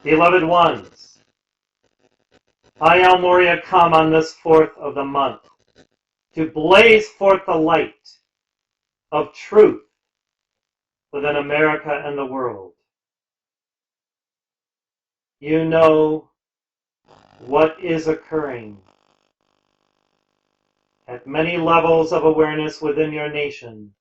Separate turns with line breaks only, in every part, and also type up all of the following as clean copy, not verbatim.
Beloved ones, I, El Morya, come on this 4th of the month to blaze forth the light of truth within America and the world. You know what is occurring at many levels of awareness within your nation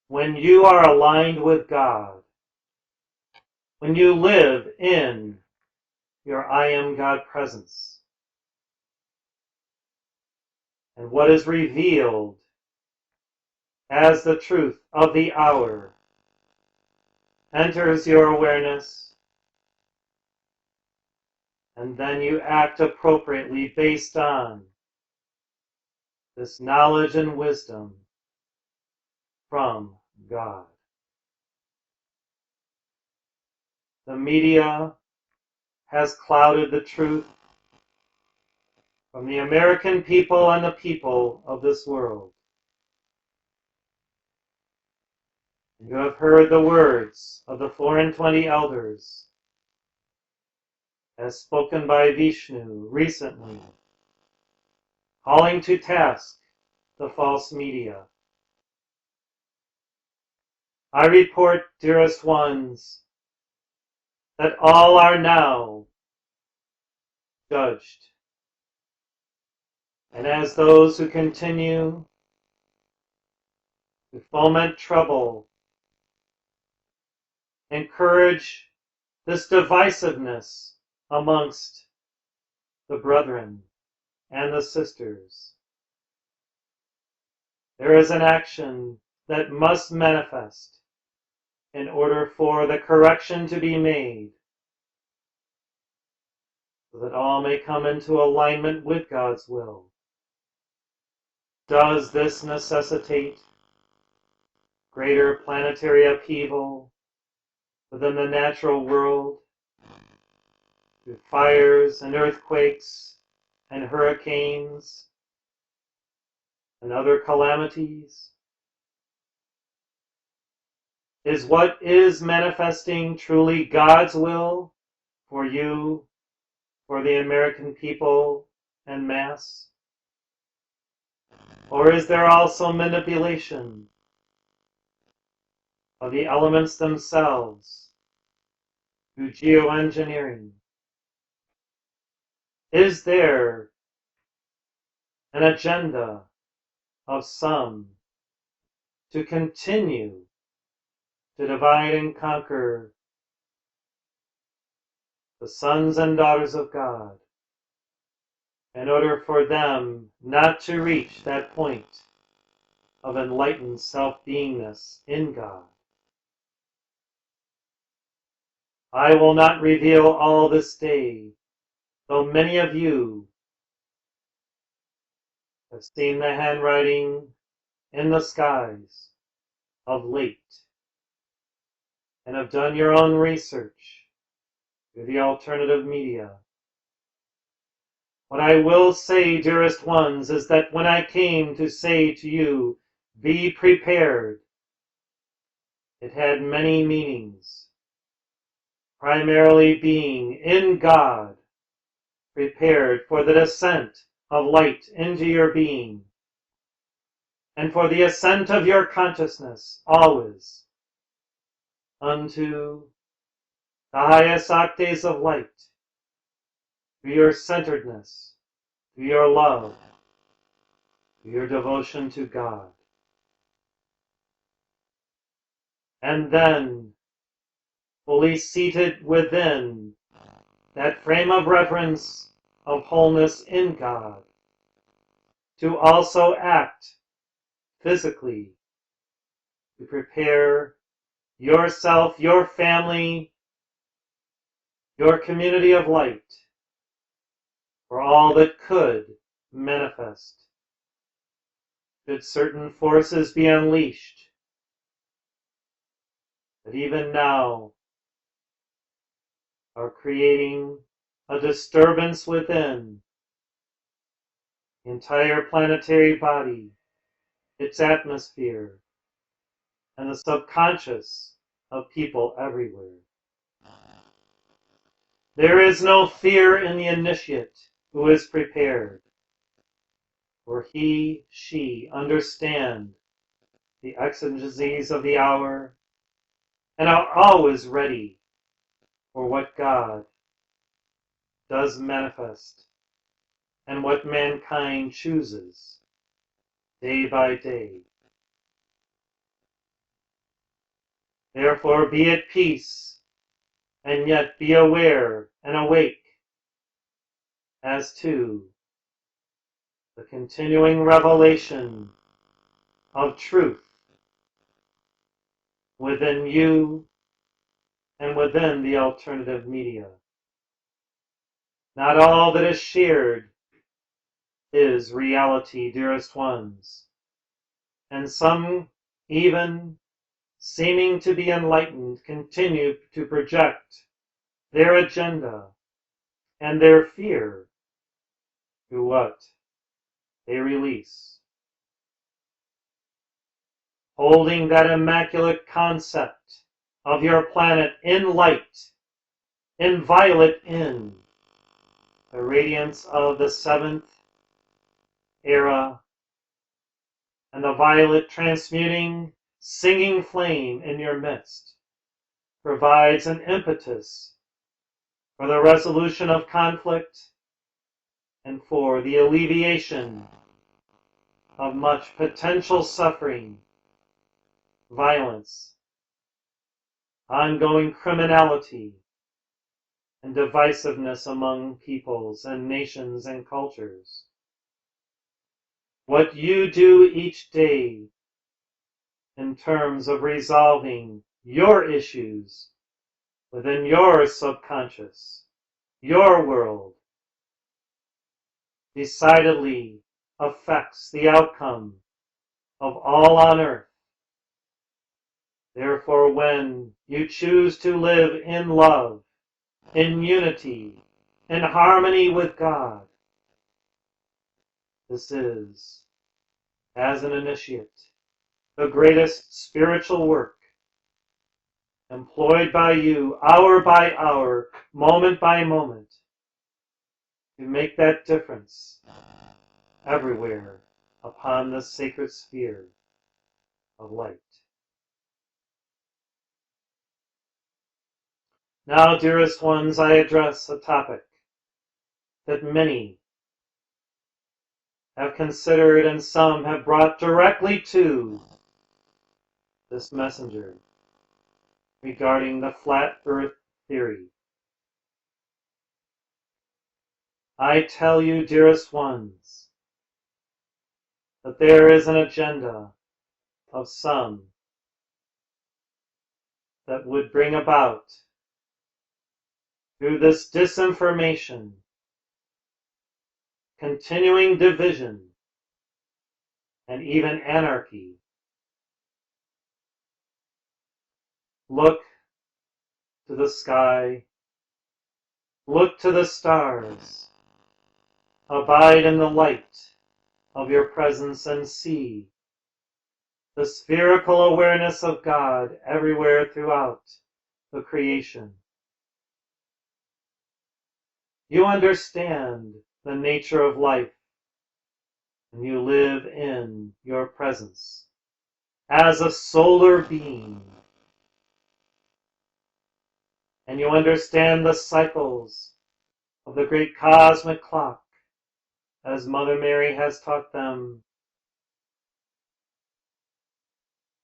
when you are aligned with God, when you live in your I Am God presence. And what is revealed as the truth of the hour enters your awareness, and then you act appropriately based on this knowledge and wisdom from God. The media has clouded the truth from the American people and the people of this world. You have heard the words of the 420 elders as spoken by Vishnu recently, calling to task the false media. I report, dearest ones, that all are now judged. And as those who continue to foment trouble, encourage this divisiveness amongst the brethren and the sisters, there is an action that must manifest in order for the correction to be made, so that all may come into alignment with God's will. Does this necessitate greater planetary upheaval within the natural world, through fires and earthquakes and hurricanes and other calamities? Is what is manifesting truly God's will for you, for the American people en masse? Or is there also manipulation of the elements themselves through geoengineering? Is there an agenda of some to continue to divide and conquer the sons and daughters of God, in order for them not to reach that point of enlightened self-beingness in God? I will not reveal all this day, though many of you have seen the handwriting in the skies of late, and have done your own research through the alternative media. What I will say, dearest ones, is that when I came to say to you, be prepared, it had many meanings, primarily being in God, prepared for the descent of light into your being, and for the ascent of your consciousness always unto the highest octaves of light, through your centeredness, through your love, through your devotion to God. And then, fully seated within that frame of reverence of wholeness in God, to also act physically to prepare yourself, your family, your community of light for all that could manifest. Should certain forces be unleashed, that even now are creating a disturbance within the entire planetary body, its atmosphere, and the subconscious of people everywhere. There is no fear in the initiate who is prepared, for he, she understand the exigencies of the hour and are always ready for what God does manifest and what mankind chooses day by day. Therefore be at peace, and yet be aware and awake as to the continuing revelation of truth within you and within the alternative media. Not all that is shared is reality, dearest ones, and some, even seeming to be enlightened, continue to project their agenda and their fear through what they release. Holding that immaculate concept of your planet in light, inviolate in the radiance of the seventh era and the violet transmuting, singing flame in your midst provides an impetus for the resolution of conflict and for the alleviation of much potential suffering, violence, ongoing criminality, and divisiveness among peoples and nations and cultures. What you do each day in terms of resolving your issues within your subconscious, your world, decidedly affects the outcome of all on earth. Therefore, when you choose to live in love, in unity, in harmony with God, this is, as an initiate, the greatest spiritual work employed by you hour by hour, moment by moment, to make that difference everywhere upon this sacred sphere of light. Now, dearest ones, I address a topic that many have considered and some have brought directly to this messenger regarding the flat earth theory. I tell you, dearest ones, that there is an agenda of some that would bring about, through this disinformation, continuing division, and even anarchy. Look to the sky, look to the stars, abide in the light of your presence and see the spherical awareness of God everywhere throughout the creation. You understand the nature of life, and you live in your presence as a solar being. And you understand the cycles of the great cosmic clock, as Mother Mary has taught them.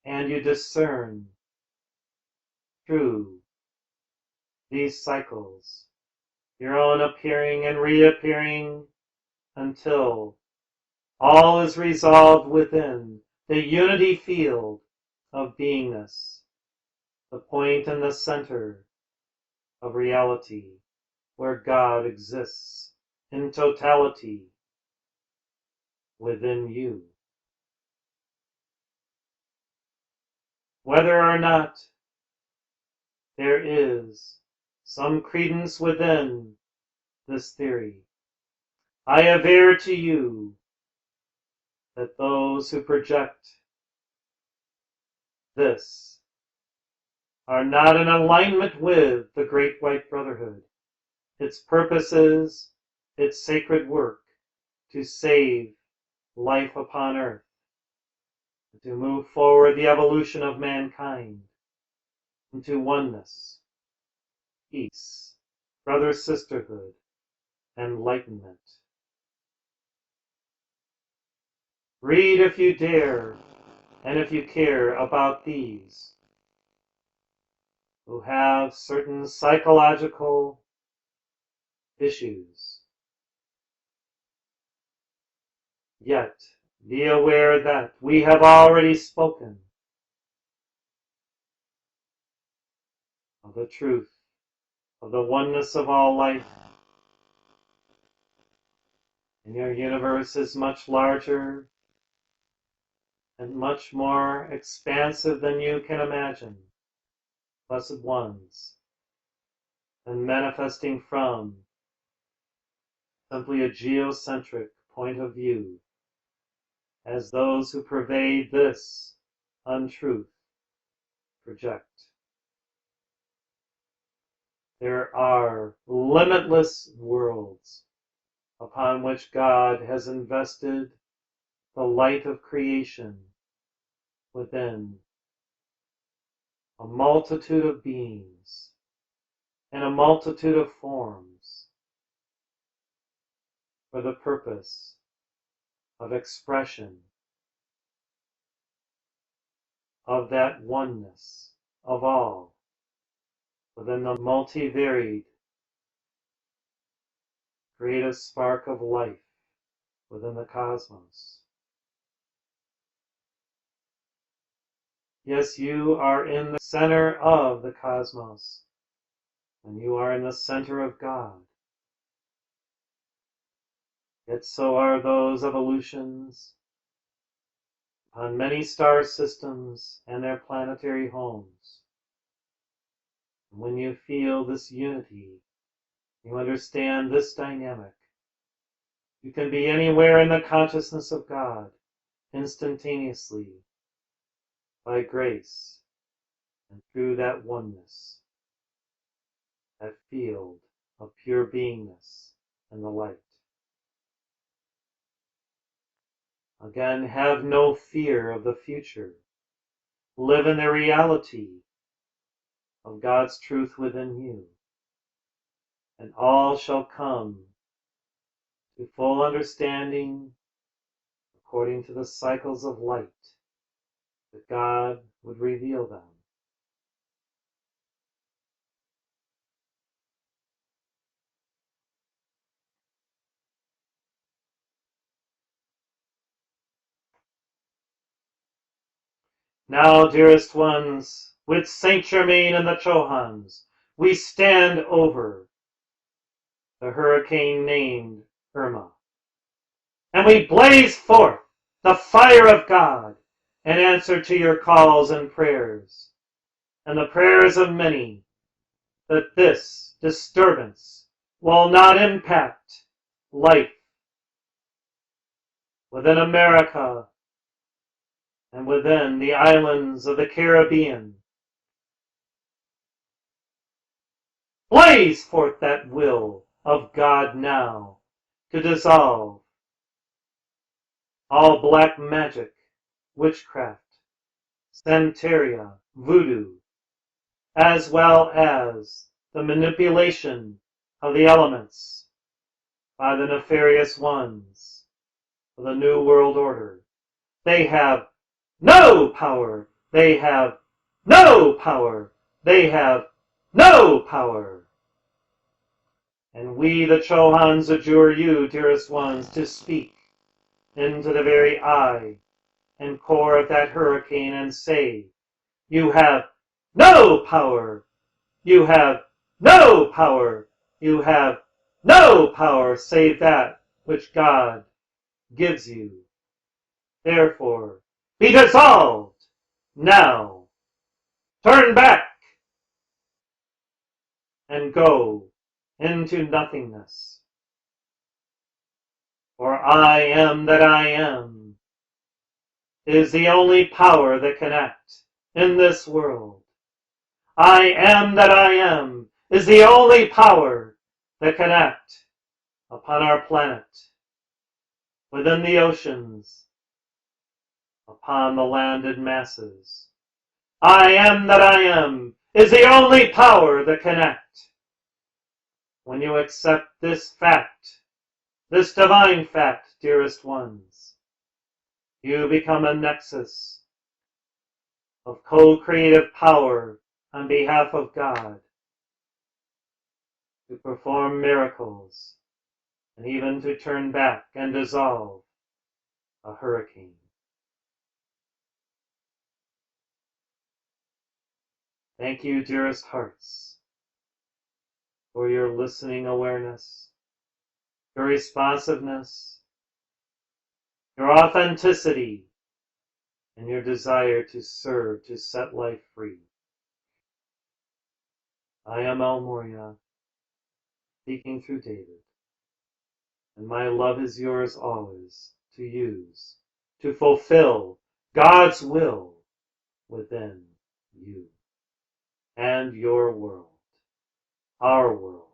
And you discern through these cycles your own appearing and reappearing until all is resolved within the unity field of beingness, the point in the center of reality where God exists in totality within you. Whether or not there is some credence within this theory, I aver to you that those who project this are not in alignment with the Great White Brotherhood, its purposes, its sacred work to save life upon earth, to move forward the evolution of mankind into oneness, peace, brother sisterhood, enlightenment. Read if you dare, and if you care, about these who have certain psychological issues. Yet, be aware that we have already spoken of the truth, of the oneness of all life. And your universe is much larger and much more expansive than you can imagine, blessed ones, and manifesting from simply a geocentric point of view, as those who pervade this untruth project. There are limitless worlds upon which God has invested the light of creation within a multitude of beings and a multitude of forms for the purpose of expression of that oneness of all within the multivaried creative spark of life within the cosmos. Yes, you are in the center of the cosmos, and you are in the center of God. Yet so are those evolutions on many star systems and their planetary homes. And when you feel this unity, you understand this dynamic. You can be anywhere in the consciousness of God instantaneously by grace and through that oneness, that field of pure beingness and the light. Again, have no fear of the future. Live in the reality of God's truth within you, and all shall come to full understanding according to the cycles of light that God would reveal them. Now, dearest ones, with Saint Germain and the Chohans, we stand over the hurricane named Irma, and we blaze forth the fire of God in answer to your calls and prayers, and the prayers of many, that this disturbance will not impact life within America and within the islands of the Caribbean. Blaze forth that will of God now to dissolve all black magic, witchcraft, santeria, voodoo, as well as the manipulation of the elements by the nefarious ones of the New World Order. They have no power. They have no power. They have no power. And we, the Chohans, adjure you, dearest ones, to speak into the very eye and core of that hurricane and say, you have no power. You have no power. You have no power save that which God gives you. Therefore, be dissolved now. Turn back and go into nothingness. For I am that I am is the only power that can act in this world. I am that I am is the only power that can act upon our planet, within the oceans, upon the landed masses. I am that I am is the only power that can act. When you accept this fact, this divine fact, dearest ones, you become a nexus of co-creative power on behalf of God to perform miracles and even to turn back and dissolve a hurricane. Thank you, dearest hearts, for your listening awareness, your responsiveness, your authenticity, and your desire to serve, to set life free. I am El Morya, speaking through David, and my love is yours always to use, to fulfill God's will within you and your world, our world.